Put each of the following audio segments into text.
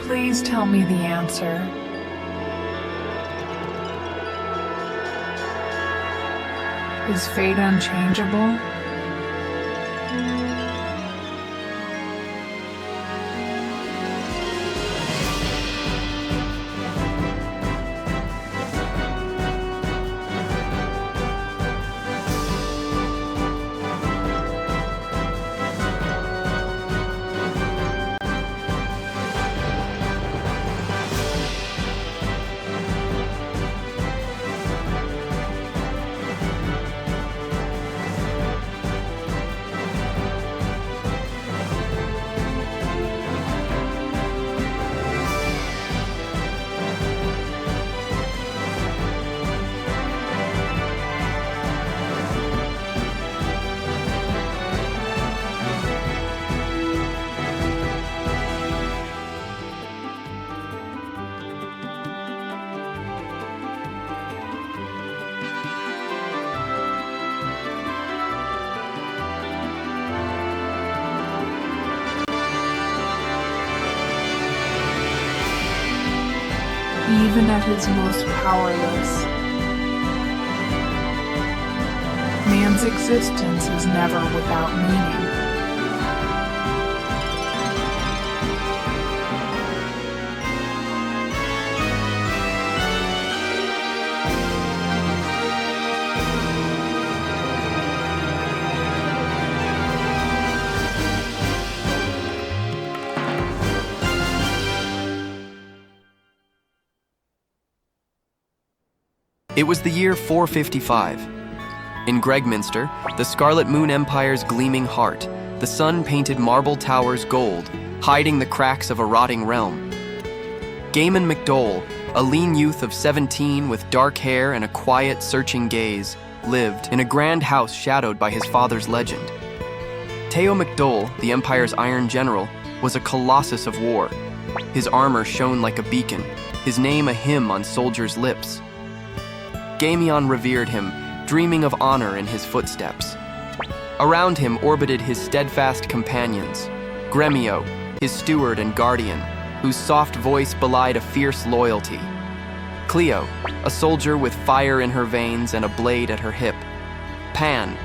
Please tell me the answer. Is fate unchangeable? Even at his most powerless, man's existence is never without meaning. It was the year 455. In Gregminster, the Scarlet Moon Empire's gleaming heart, the sun painted marble towers gold, hiding the cracks of a rotting realm. Gameon McDohl, a lean youth of 17 with dark hair and a quiet, searching gaze, lived in a grand house shadowed by his father's legend. Teo McDohl, the Empire's Iron General, was a colossus of war. His armor shone like a beacon, his name a hymn on soldiers' lips. Gameon revered him, dreaming of honor in his footsteps. Around him orbited his steadfast companions, Gremio, his steward and guardian, whose soft voice belied a fierce loyalty. Cleo, a soldier with fire in her veins and a blade at her hip. Pan,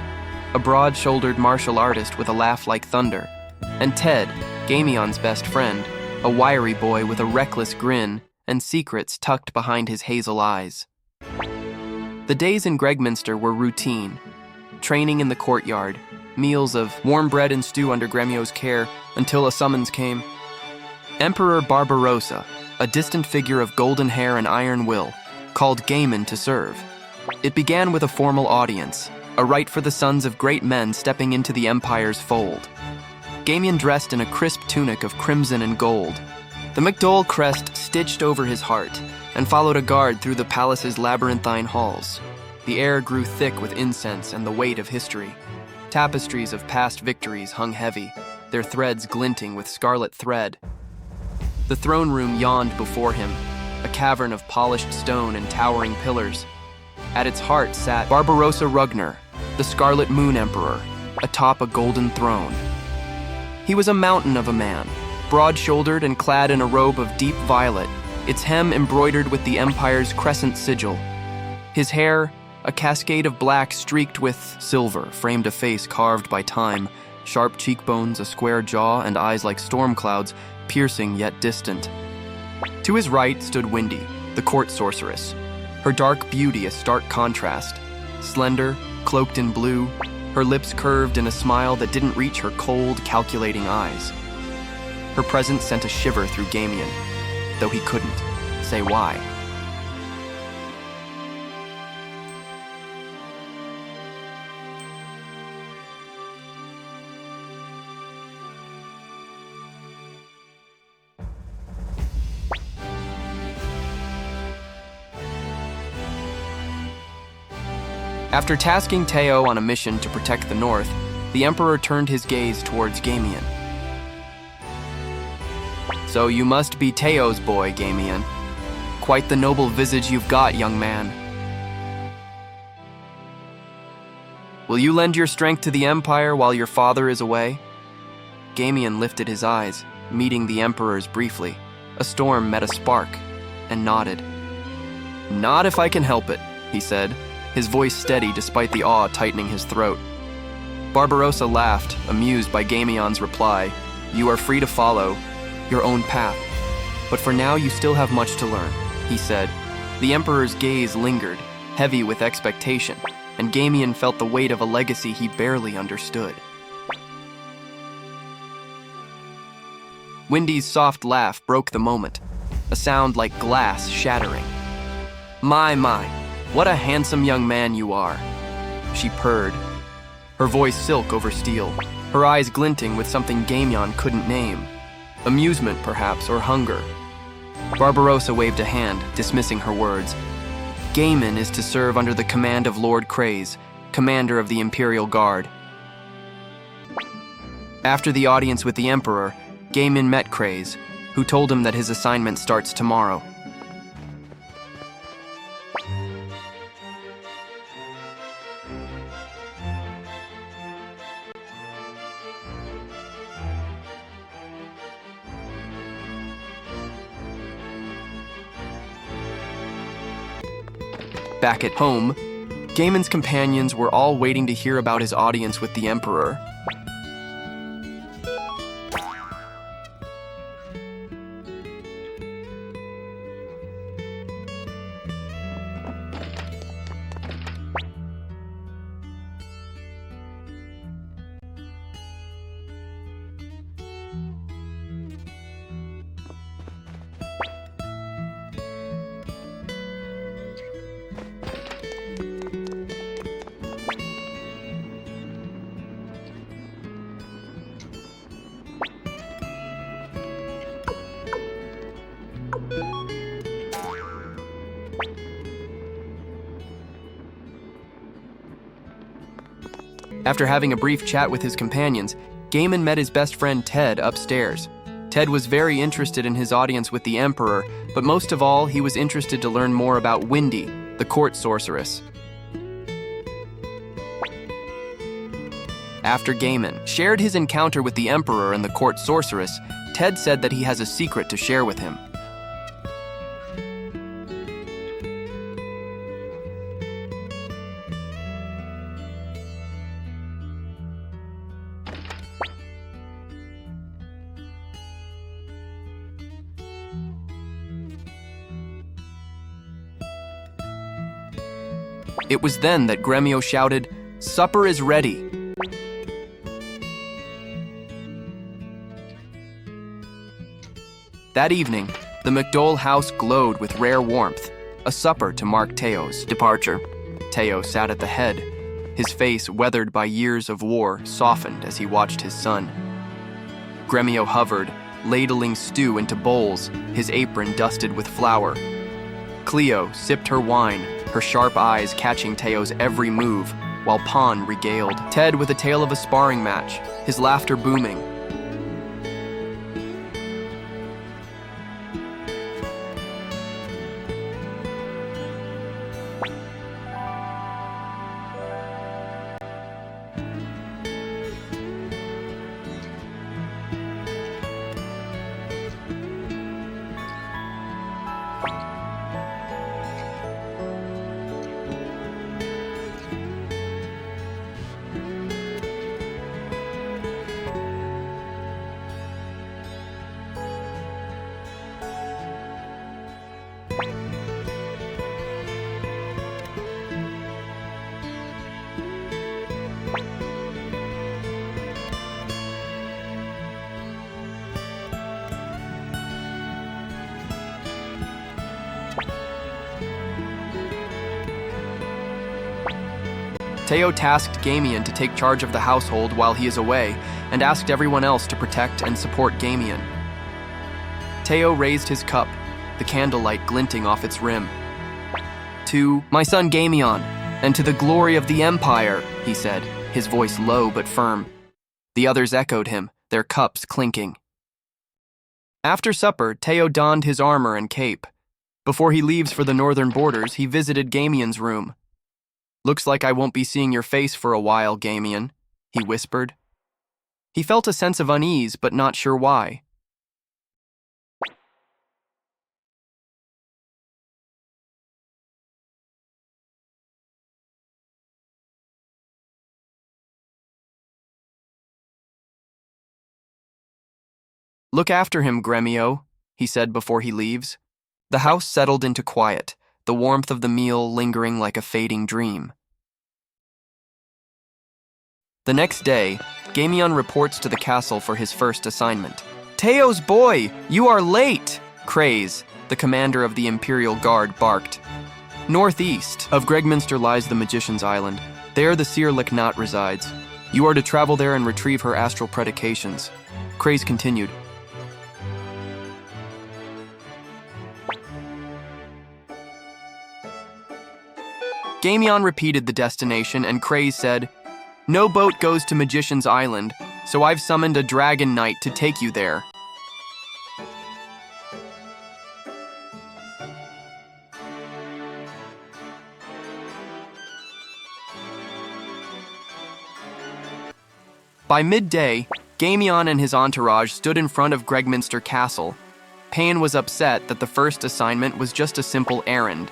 a broad-shouldered martial artist with a laugh like thunder. And Ted, Gameon's best friend, a wiry boy with a reckless grin and secrets tucked behind his hazel eyes. The days in Gregminster were routine. Training in the courtyard, meals of warm bread and stew under Gremio's care until a summons came. Emperor Barbarossa, a distant figure of golden hair and iron will, called Gameon to serve. It began with a formal audience, a rite for the sons of great men stepping into the Empire's fold. Gameon dressed in a crisp tunic of crimson and gold, the McDohl crest stitched over his heart, and followed a guard through the palace's labyrinthine halls. The air grew thick with incense and the weight of history. Tapestries of past victories hung heavy, their threads glinting with scarlet thread. The throne room yawned before him, a cavern of polished stone and towering pillars. At its heart sat Barbarossa Rugner, the Scarlet Moon Emperor, atop a golden throne. He was a mountain of a man, broad-shouldered and clad in a robe of deep violet, its hem embroidered with the Empire's crescent sigil. His hair, a cascade of black streaked with silver, framed a face carved by time, sharp cheekbones, a square jaw, and eyes like storm clouds, piercing yet distant. To his right stood Windy, the court sorceress, her dark beauty a stark contrast. Slender, cloaked in blue, her lips curved in a smile that didn't reach her cold, calculating eyes. Her presence sent a shiver through Gameon, though he couldn't say why. After tasking Teo on a mission to protect the North, the Emperor turned his gaze towards Gameon. So you must be Teo's boy, Gameon. Quite the noble visage you've got, young man. Will you lend your strength to the Empire while your father is away? Gameon lifted his eyes, meeting the Emperor's briefly, A storm met a spark and nodded. "Not if I can help it," he said, his voice steady despite the awe tightening his throat. Barbarossa laughed, amused by Gameon's reply. "You are free to follow your own path. But for now you still have much to learn," he said. The Emperor's gaze lingered, heavy with expectation, and Gameon felt the weight of a legacy he barely understood. Windy's soft laugh broke the moment, a sound like glass shattering. My, what a handsome young man you are," she purred, her voice silk over steel, her eyes glinting with something Gameon couldn't name. Amusement, perhaps, or hunger. Barbarossa waved a hand, dismissing her words. Gameon is to serve under the command of Lord Craze, commander of the Imperial Guard. After the audience with the Emperor, Gameon met Craze, who told him that his assignment starts tomorrow. Back at home, Gaemon's companions were all waiting to hear about his audience with the Emperor. After having a brief chat with his companions, Gameon met his best friend Ted upstairs. Ted was very interested in his audience with the Emperor, but most of all, he was interested to learn more about Windy, the court sorceress. After Gameon shared his encounter with the Emperor and the court sorceress, Ted said that he has a secret to share with him. It was then that Gremio shouted, "Supper is ready!" That evening, the McDohl house glowed with rare warmth, a supper to mark Teo's departure. Teo sat at the head, his face weathered by years of war softened as he watched his son. Gremio hovered, ladling stew into bowls, his apron dusted with flour. Cleo sipped her wine, her sharp eyes catching Teo's every move, while Pon regaled Ted with a tale of a sparring match, his laughter booming. Teo tasked Gameon to take charge of the household while he is away, and asked everyone else to protect and support Gameon. Teo raised his cup, the candlelight glinting off its rim. "To my son Gameon, and to the glory of the Empire," he said, his voice low but firm. The others echoed him, their cups clinking. After supper, Teo donned his armor and cape. Before he leaves for the northern borders, he visited Gameon's room. "Looks like I won't be seeing your face for a while, Gameon," he whispered. He felt a sense of unease, but not sure why. "Look after him, Gremio," he said before he leaves. The house settled into quiet, the warmth of the meal lingering like a fading dream. The next day, Gameon reports to the castle for his first assignment. "Teo's boy, you are late!" Craze, the commander of the Imperial Guard, barked. Northeast of Gregminster lies the Magician's Island. There the seer Leknaat resides. You are to travel there and retrieve her astral predications. Craze continued. Gameon repeated the destination, and Craze said, "No boat goes to Magician's Island, so I've summoned a dragon knight to take you there." By midday, Gameon and his entourage stood in front of Gregminster Castle. Payne was upset that the first assignment was just a simple errand.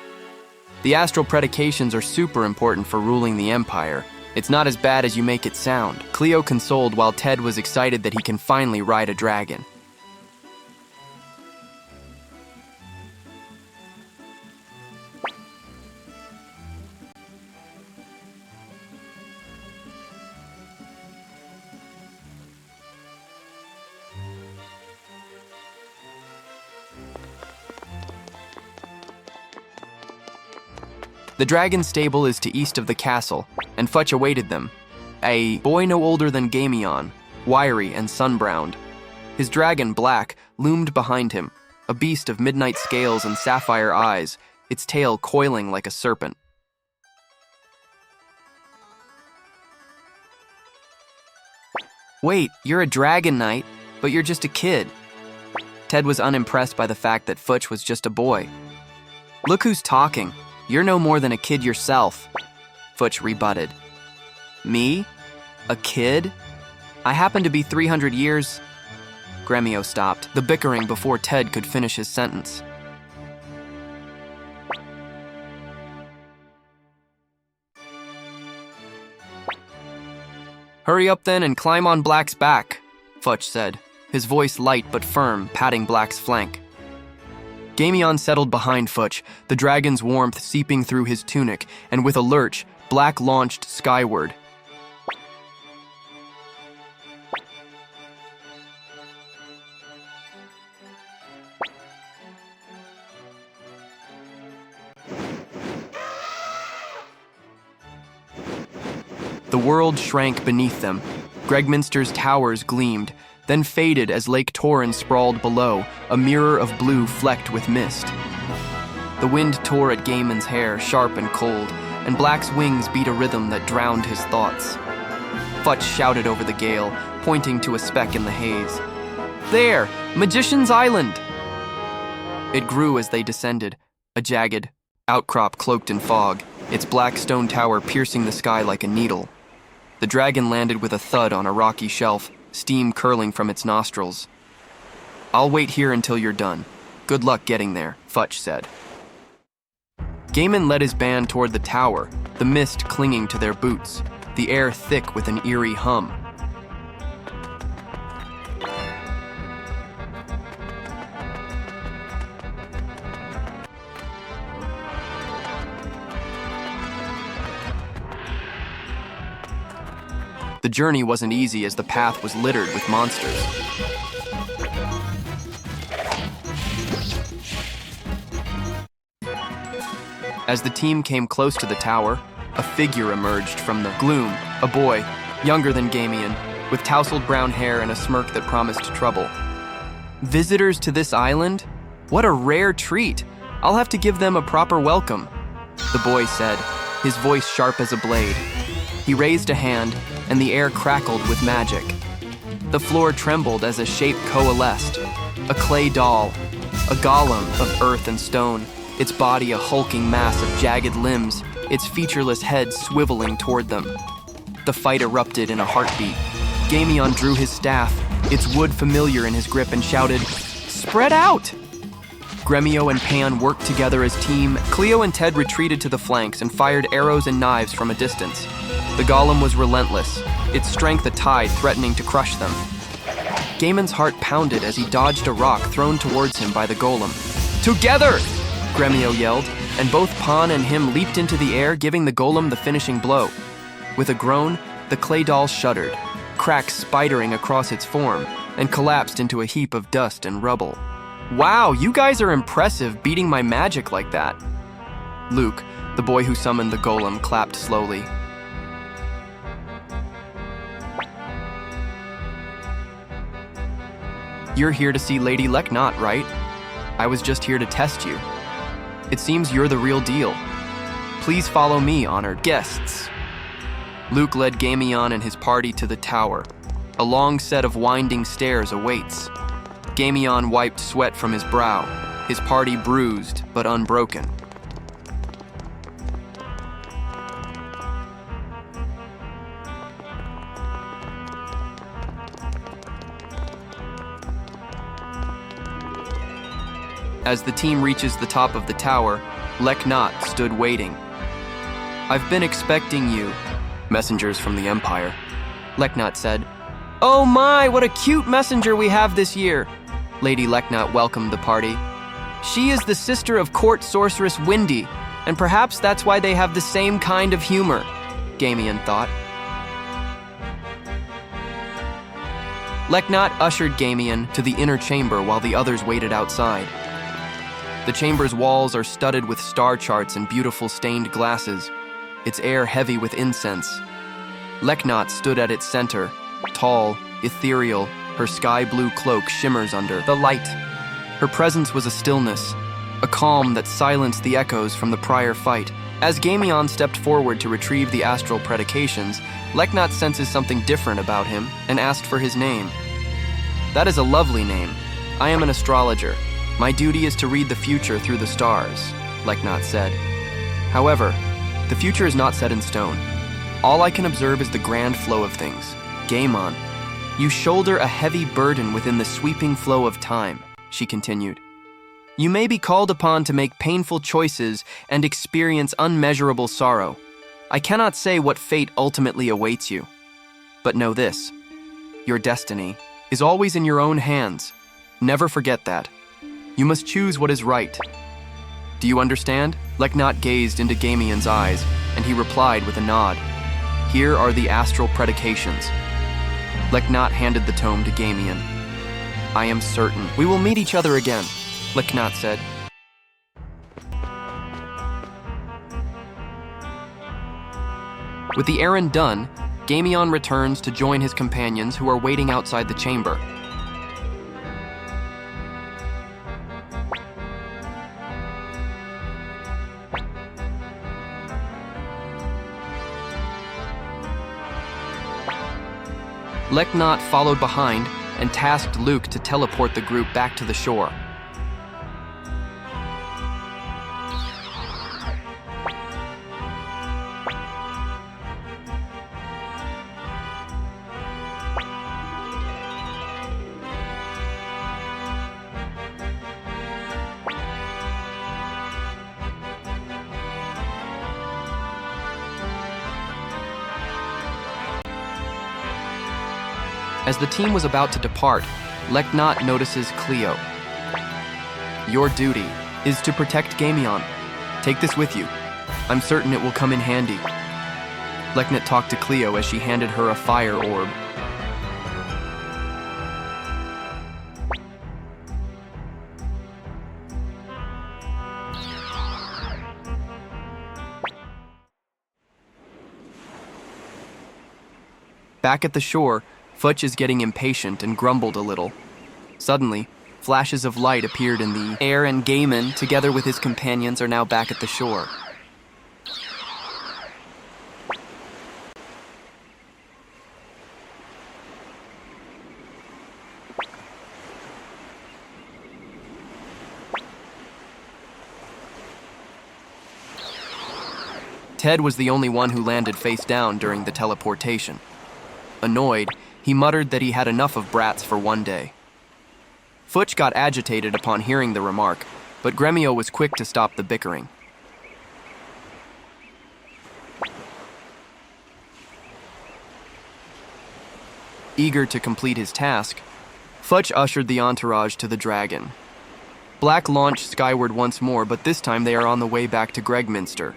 The astral predications are super important for ruling the Empire. It's not as bad as you make it sound. Cleo consoled while Ted was excited that he can finally ride a dragon. The dragon stable is to east of the castle, and Futch awaited them. A boy no older than Gameon, wiry and sun-browned. His dragon, Black, loomed behind him, a beast of midnight scales and sapphire eyes, its tail coiling like a serpent. "Wait, you're a dragon knight, but you're just a kid." Ted was unimpressed by the fact that Futch was just a boy. "Look who's talking. You're no more than a kid yourself," Futch rebutted. "Me? A kid? I happen to be 300 years... Gremio stopped, the bickering before Ted could finish his sentence. "Hurry up then and climb on Black's back," Futch said, his voice light but firm, patting Black's flank. Gameon settled behind Futch, the dragon's warmth seeping through his tunic, and with a lurch, Black launched skyward. The world shrank beneath them. Gregminster's towers gleamed, then faded as Lake Torrens sprawled below, a mirror of blue flecked with mist. The wind tore at Gaemon's hair, sharp and cold, and Black's wings beat a rhythm that drowned his thoughts. Futch shouted over the gale, pointing to a speck in the haze. "There! Magician's Island!" It grew as they descended, a jagged outcrop cloaked in fog, its black stone tower piercing the sky like a needle. The dragon landed with a thud on a rocky shelf, steam curling from its nostrils. "I'll wait here until you're done. Good luck getting there," Futch said. Gaemon led his band toward the tower, the mist clinging to their boots, the air thick with an eerie hum. The journey wasn't easy as the path was littered with monsters. As the team came close to the tower, a figure emerged from the gloom, a boy, younger than Gameon, with tousled brown hair and a smirk that promised trouble. "Visitors to this island? What a rare treat! I'll have to give them a proper welcome," the boy said, his voice sharp as a blade. He raised a hand, and the air crackled with magic. The floor trembled as a shape coalesced. A clay doll, a golem of earth and stone, its body a hulking mass of jagged limbs, its featureless head swiveling toward them. The fight erupted in a heartbeat. Gameon drew his staff, its wood familiar in his grip, and shouted, "Spread out!" Gremio and Pan worked together as team. Cleo and Ted retreated to the flanks and fired arrows and knives from a distance. The golem was relentless, its strength a tide threatening to crush them. Gaemon's heart pounded as he dodged a rock thrown towards him by the golem. "Together!" Gremio yelled, and both Pan and him leaped into the air, giving the golem the finishing blow. With a groan, the clay doll shuddered, cracks spidering across its form, and collapsed into a heap of dust and rubble. "Wow, you guys are impressive, beating my magic like that." Luke, the boy who summoned the golem, clapped slowly. "You're here to see Lady Leknaat, right? I was just here to test you. It seems you're the real deal. Please follow me, honored guests." Luke led Gameon and his party to the tower. A long set of winding stairs awaits. Gameon wiped sweat from his brow, his party bruised but unbroken. As the team reaches the top of the tower, Leknaat stood waiting. "I've been expecting you," messengers from the Empire. Leknaat said. "Oh my, what a cute messenger we have this year." Lady Leknaat welcomed the party. "She is the sister of court sorceress Windy, and perhaps that's why they have the same kind of humor," Gameon thought. Leknaat ushered Gameon to the inner chamber while the others waited outside. The chamber's walls are studded with star charts and beautiful stained glasses, its air heavy with incense. Leknaat stood at its center, tall, ethereal, her sky-blue cloak shimmers under the light. Her presence was a stillness, a calm that silenced the echoes from the prior fight. As Gameon stepped forward to retrieve the Astral Predications, Leknaat senses something different about him and asked for his name. "That is a lovely name. I am an astrologer. My duty is to read the future through the stars," Leknaat said. "However, the future is not set in stone. All I can observe is the grand flow of things. Gaemon, you shoulder a heavy burden within the sweeping flow of time," she continued. "You may be called upon to make painful choices and experience unmeasurable sorrow. I cannot say what fate ultimately awaits you. But know this, your destiny is always in your own hands. Never forget that. You must choose what is right. Do you understand?" Leknaat gazed into Gameon's eyes, and he replied with a nod. "Here are the Astral Predications." Leknaat handed the tome to Gameon. "I am certain we will meet each other again," Leknaat said. With the errand done, Gameon returns to join his companions who are waiting outside the chamber. Leknaat followed behind and tasked Luke to teleport the group back to the shore. As the team was about to depart, Leknaat notices Cleo. "Your duty is to protect Gameon. Take this with you. I'm certain it will come in handy." Leknaat talked to Cleo as she handed her a fire orb. Back at the shore, Futch is getting impatient and grumbled a little. Suddenly, flashes of light appeared in the air, and Gaemon, together with his companions, are now back at the shore. Ted was the only one who landed face down during the teleportation. Annoyed, he muttered that he had enough of brats for one day. Futch got agitated upon hearing the remark, but Gremio was quick to stop the bickering. Eager to complete his task, Futch ushered the entourage to the dragon. Black launched skyward once more, but this time they are on the way back to Gregminster.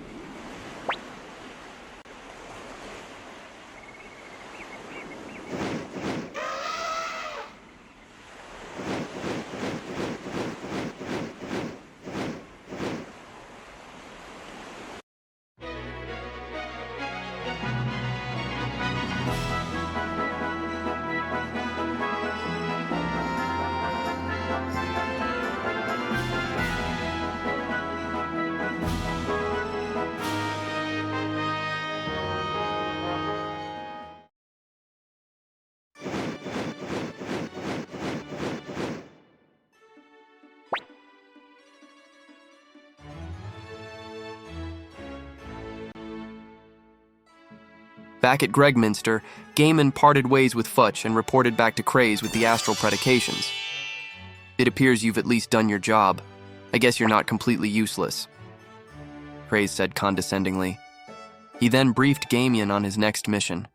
Back at Gregminster, Gameon parted ways with Futch and reported back to Craze with the Astral Predications. It appears you've at least done your job. I guess you're not completely useless, Craze said condescendingly. He then briefed Gameon on his next mission.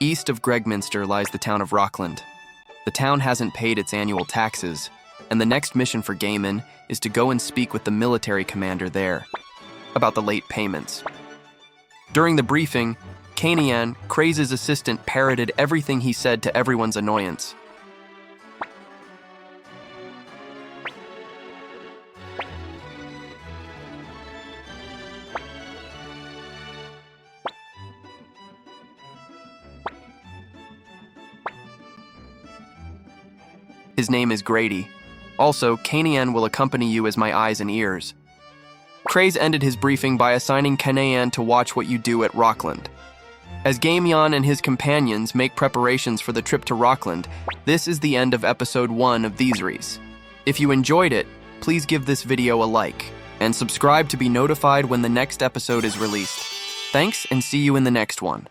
East of Gregminster lies the town of Rockland. The town hasn't paid its annual taxes, and the next mission for Gameon is to go and speak with the military commander there about the late payments. During the briefing, Gameon, Craze's assistant, parroted everything he said to everyone's annoyance. His name is Grady. Also, Gameon will accompany you as my eyes and ears. Craze ended his briefing by assigning Gameon to watch what you do at Rockland. As Gameon and his companions make preparations for the trip to Rockland, this is the end of episode 1 of Theseries. If you enjoyed it, please give this video a like, and subscribe to be notified when the next episode is released. Thanks, and see you in the next one.